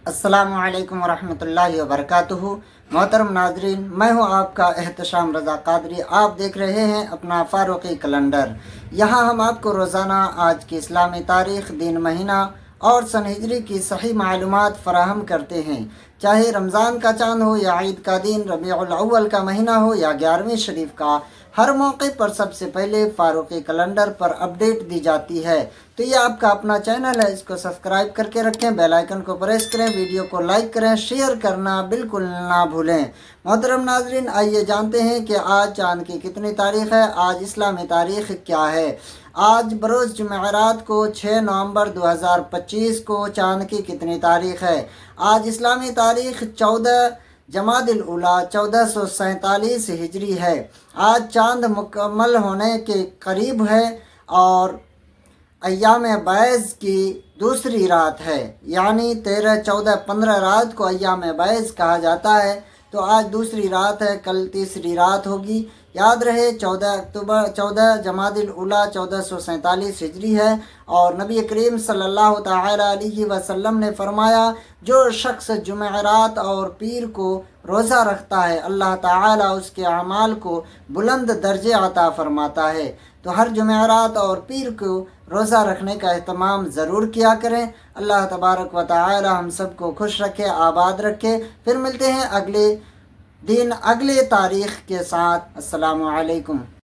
السلام علیکم ورحمۃ اللہ وبرکاتہ۔ محترم ناظرین، میں ہوں آپ کا احتشام رضا قادری۔ آپ دیکھ رہے ہیں اپنا فاروقی کیلنڈر۔ یہاں ہم آپ کو روزانہ آج کی اسلامی تاریخ، دن، مہینہ اور سن ہجری کی صحیح معلومات فراہم کرتے ہیں۔ چاہے رمضان کا چاند ہو یا عید کا دن، ربیع الاول کا مہینہ ہو یا 11ویں شریف کا، ہر موقع پر سب سے پہلے فاروقی کیلنڈر پر اپڈیٹ دی جاتی ہے۔ تو یہ آپ کا اپنا چینل ہے، اس کو سبسکرائب کر کے رکھیں، بیل آئیکن کو پریس کریں، ویڈیو کو لائک کریں، شیئر کرنا بالکل نہ بھولیں۔ محترم ناظرین، آئیے جانتے ہیں کہ آج چاند کی کتنی تاریخ ہے، آج اسلامی تاریخ کیا ہے۔ آج بروز جمعرات کو 6 نومبر 2025 کو چاند کی کتنی تاریخ ہے۔ آج اسلامی تاریخ 14 جمادی الاولیٰ 1447 ہجری ہے۔ آج چاند مکمل ہونے کے قریب ہے اور ایام بیض کی دوسری رات ہے، یعنی 13، 14، 15 رات کو ایام بیض کہا جاتا ہے۔ تو آج دوسری رات ہے، کل تیسری رات ہوگی۔ یاد رہے 14 جمادی الاولیٰ 1447 ہجری ہے، اور نبی کریم صلی اللہ تعالی علیہ وسلم نے فرمایا، جو شخص جمعرات اور پیر کو روزہ رکھتا ہے، اللہ تعالی اس کے اعمال کو بلند درجے عطا فرماتا ہے۔ تو ہر جمعرات اور پیر کو روزہ رکھنے کا اہتمام ضرور کیا کریں۔ اللہ تبارک و تعالی ہم سب کو خوش رکھے، آباد رکھے۔ پھر ملتے ہیں اگلے دن اگلے تاریخ کے ساتھ۔ السلام علیکم۔